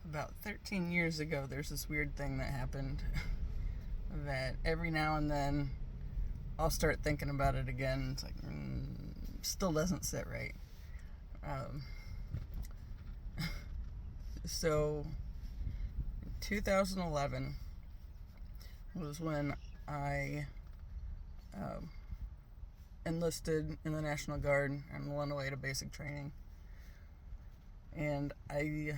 About 13 years ago, there's this weird thing that happened that every now and then I'll start thinking about it again. It's like, still doesn't sit right. Um, so, 2011 was when I um, enlisted in the National Guard and went away to basic training. And I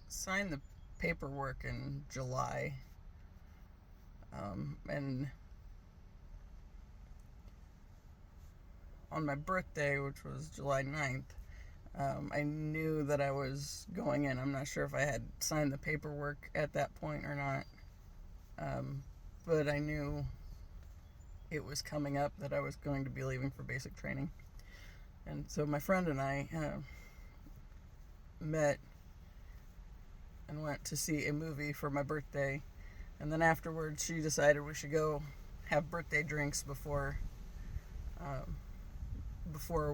signed the paperwork in July. And on my birthday, which was July 9th, I knew that I was going in. I'm not sure if I had signed the paperwork at that point or not, but I knew it was coming up that I was going to be leaving for basic training. And so my friend and I met and went to see a movie for my birthday. And then afterwards, she decided we should go have birthday drinks before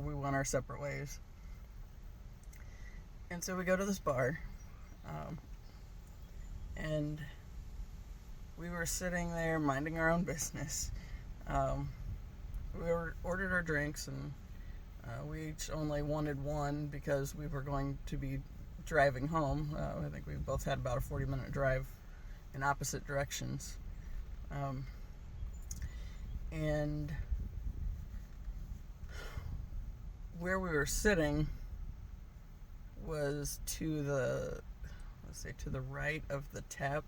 we went our separate ways. And so we go to this bar, and we were sitting there minding our own business. We ordered our drinks, and we each only wanted one because we were going to be driving home. I think we both had about a 40-minute drive in opposite directions. And where we were sitting was to the right of the tap,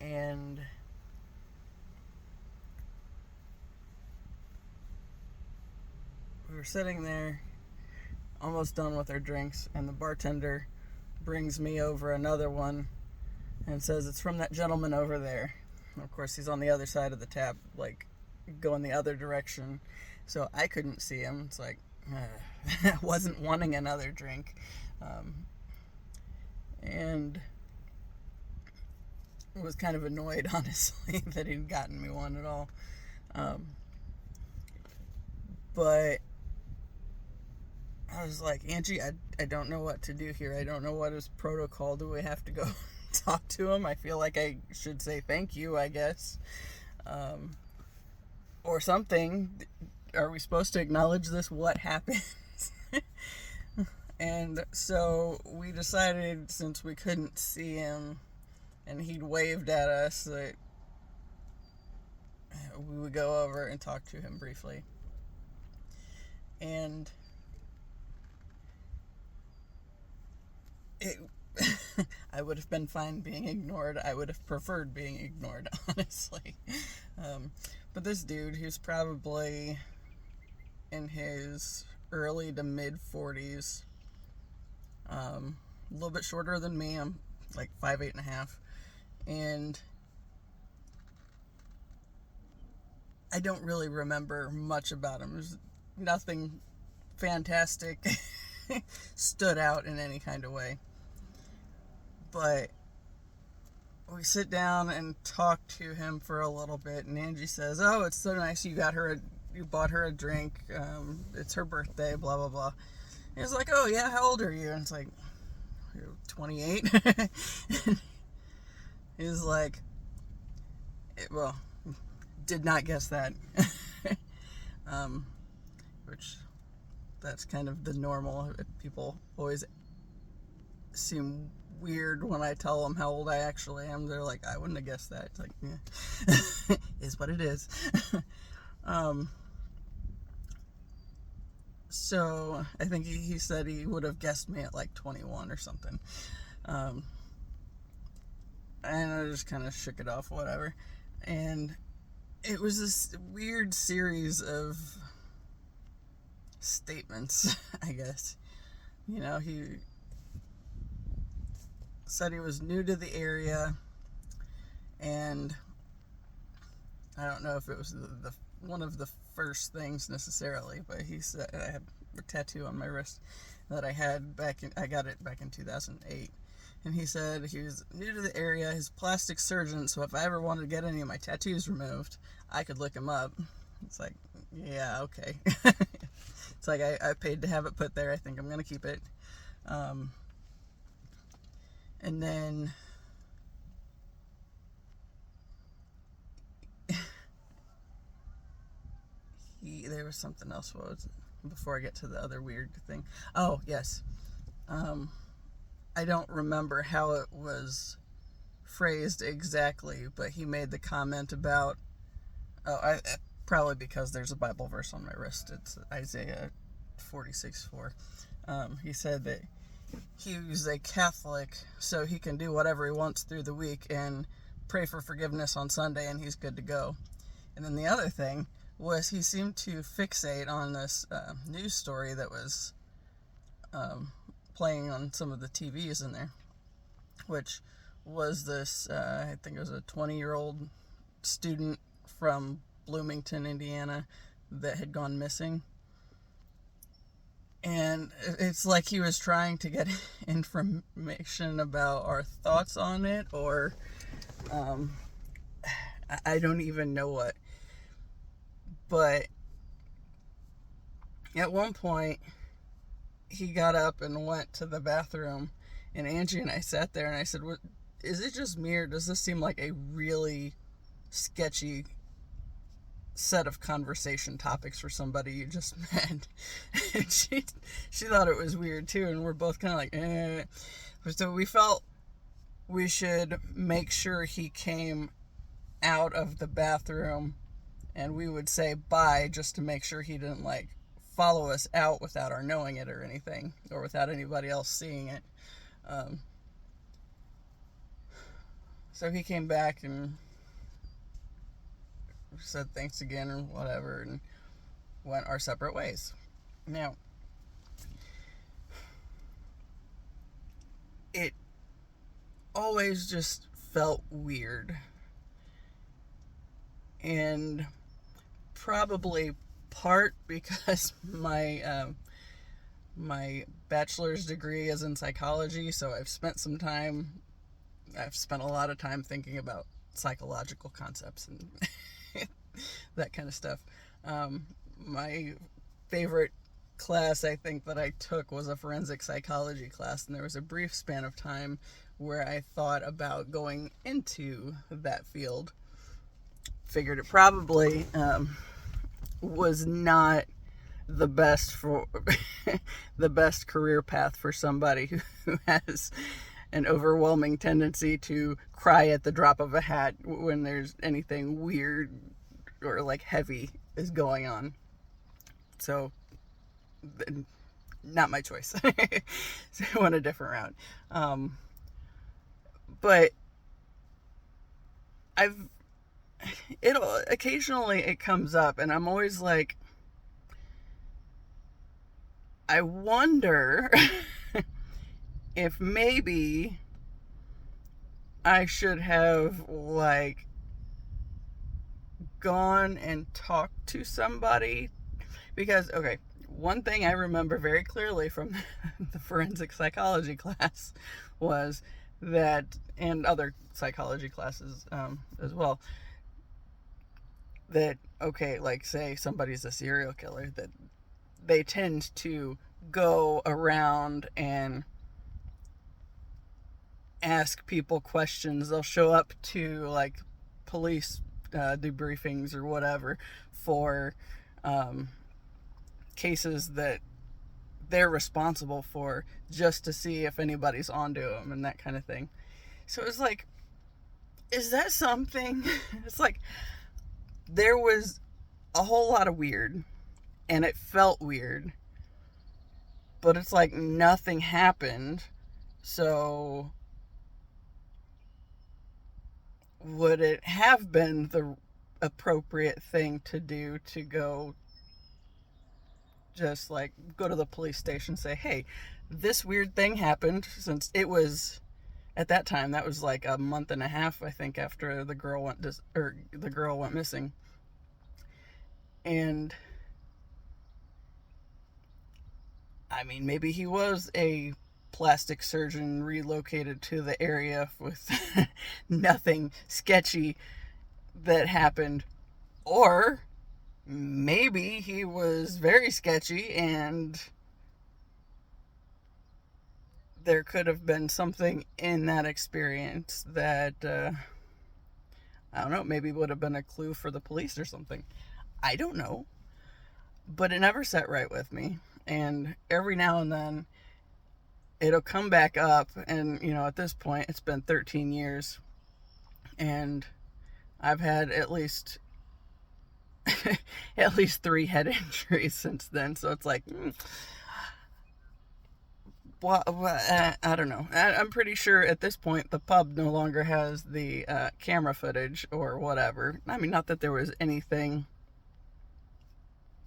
and we were sitting there almost done with our drinks, and the bartender brings me over another one and says, "It's from that gentleman over there." And of course, he's on the other side of the tap, like going the other direction, so I couldn't see him. It's like I wasn't wanting another drink, and was kind of annoyed, honestly, that he'd gotten me one at all. But I was like, "Angie, I don't know what to do here. I don't know what is protocol. Do we have to go talk to him? I feel like I should say thank you, I guess. Or something. Are we supposed to acknowledge this? What happened?" And so we decided, since we couldn't see him and he'd waved at us, that we would go over and talk to him briefly. And it I would have been fine being ignored. I would have preferred being ignored, honestly. But this dude, he's probably in his early to mid 40s, a little bit shorter than me. I'm like 5'8.5", and I don't really remember much about him. There's nothing fantastic stood out in any kind of way. But we sit down and talk to him for a little bit, and Angie says, "Oh, it's so nice you bought her a drink. It's her birthday, blah, blah, blah." And he's like, "Oh, yeah, how old are you?" And it's like, "You're 28. He's like, well, did not guess that. Which, that's kind of the normal. People always seem weird when I tell them how old I actually am. They're like, "I wouldn't have guessed that." It's like, yeah, is what it is. So I think he said he would have guessed me at like 21 or something. And I just kind of shook it off, whatever. And it was this weird series of statements, I guess. You know, he said he was new to the area, and I don't know if it was the one of the first things necessarily, but he said, I have a tattoo on my wrist that I got it back in 2008. And he said he was new to the area, he's a plastic surgeon, so if I ever wanted to get any of my tattoos removed, I could look him up. It's like, Yeah, okay. It's like I paid to have it put there. I think I'm going to keep it. And then there was something else. What was it? Before I get to the other weird thing. Oh, yes. I don't remember how it was phrased exactly, but he made the comment about, probably because there's a Bible verse on my wrist. It's Isaiah 46:4. He said that he's a Catholic, so he can do whatever he wants through the week and pray for forgiveness on Sunday, and he's good to go. And then the other thing was he seemed to fixate on this news story that was playing on some of the TVs in there, which was this, I think it was a 20-year-old student from Bloomington, Indiana, that had gone missing. And it's like he was trying to get information about our thoughts on it, or I don't even know what. But at one point, he got up and went to the bathroom, and Angie and I sat there, and I said, "What, is it just me, or does this seem like a really sketchy set of conversation topics for somebody you just met?" And she thought it was weird too, and we're both kind of like, eh. So we felt we should make sure he came out of the bathroom, and we would say bye just to make sure he didn't like follow us out without our knowing it or anything, or without anybody else seeing it. So he came back and said thanks again or whatever, and went our separate ways. Now, it always just felt weird, and probably part because my bachelor's degree is in psychology, so I've spent a lot of time thinking about psychological concepts and that kind of stuff. My favorite class I think that I took was a forensic psychology class, and there was a brief span of time where I thought about going into that field. Figured it probably was not the best for the best career path for somebody who has an overwhelming tendency to cry at the drop of a hat when there's anything weird or like heavy is going on. So not my choice. So I went a different route. But occasionally it comes up, and I'm always like, I wonder if maybe I should have like gone and talked to somebody, because okay, one thing I remember very clearly from the forensic psychology class was that, and other psychology classes as well, that okay, like say somebody's a serial killer, that they tend to go around and ask people questions. They'll show up to like police debriefings or whatever for cases that they're responsible for, just to see if anybody's onto them and that kind of thing. So it's like, is that something? It's like there was a whole lot of weird, and it felt weird, but it's like nothing happened. So would it have been the appropriate thing to do to go just like go to the police station, say, hey, this weird thing happened, since it was at that time, that was like a month and a half, I think, after the girl went missing. And I mean, maybe he was a plastic surgeon relocated to the area with nothing sketchy that happened. Or maybe he was very sketchy and there could have been something in that experience that, I don't know, maybe would have been a clue for the police or something. I don't know. But it never sat right with me. And every now and then, it'll come back up. And, at this point, it's been 13 years. And I've had at least 3 head injuries since then. So it's like, I don't know. I'm pretty sure at this point the pub no longer has the camera footage or whatever. I mean, not that there was anything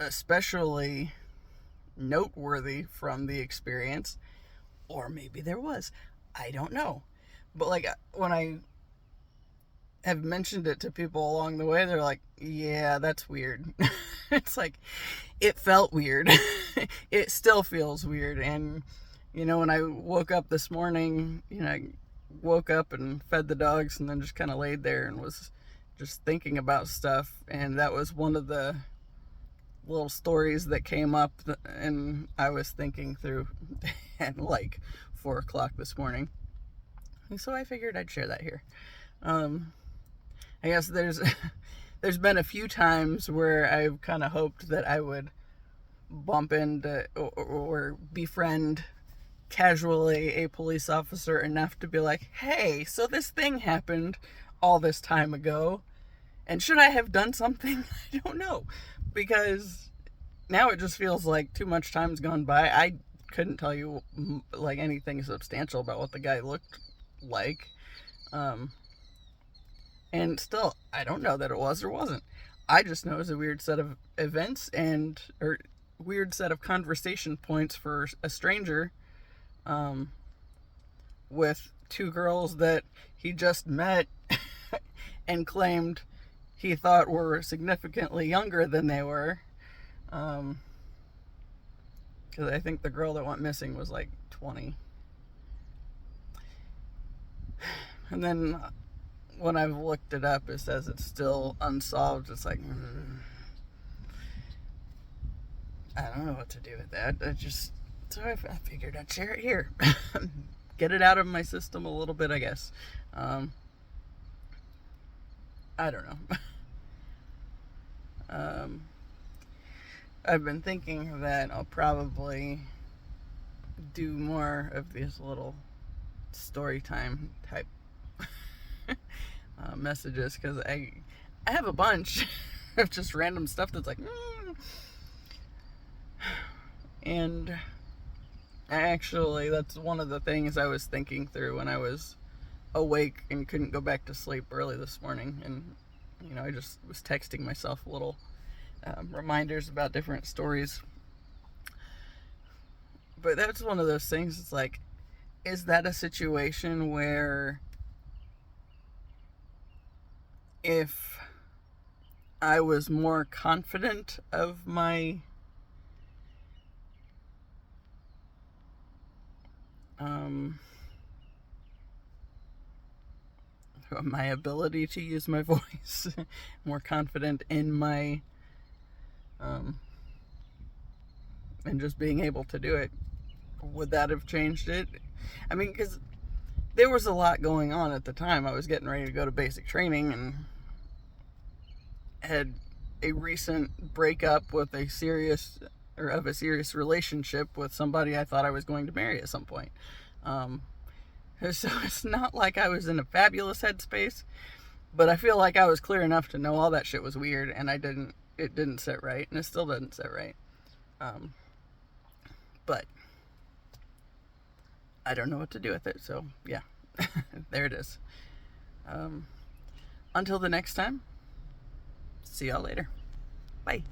especially noteworthy from the experience, or maybe there was. I don't know. But like when I have mentioned it to people along the way, they're like, yeah, that's weird. It's like, it felt weird. It still feels weird. And when I woke up this morning, I woke up and fed the dogs and then just kind of laid there and was just thinking about stuff. And that was one of the little stories that came up, and I was thinking through at like 4 o'clock this morning. And so I figured I'd share that here. I guess there's been a few times where I've kind of hoped that I would bump into or befriend casually a police officer enough to be like, hey, so this thing happened all this time ago, and should I have done something? I don't know, because now it just feels like too much time's gone by. I couldn't tell you like anything substantial about what the guy looked like, and still I don't know that it was or wasn't. I just know it was a weird set of events or weird set of conversation points for a stranger, with 2 girls that he just met and claimed he thought were significantly younger than they were. Because I think the girl that went missing was like 20. And then when I've looked it up, it says it's still unsolved. It's like, I don't know what to do with that. So I figured I'd share it here. Get it out of my system a little bit, I guess. I don't know. I've been thinking that I'll probably do more of these little story time type messages, because I have a bunch of just random stuff that's like, and actually that's one of the things I was thinking through when I was awake and couldn't go back to sleep early this morning. And I just was texting myself little reminders about different stories. But that's one of those things. It's like, is that a situation where if I was more confident of my my ability to use my voice, more confident in my and just being able to do it, would that have changed it? I mean, because there was a lot going on at the time. I was getting ready to go to basic training and had a recent breakup with a serious relationship with somebody I thought I was going to marry at some point. So it's not like I was in a fabulous headspace, but I feel like I was clear enough to know all that shit was weird, and it didn't sit right, and it still doesn't sit right. But I don't know what to do with it, so yeah, there it is. Until the next time, see y'all later. Bye.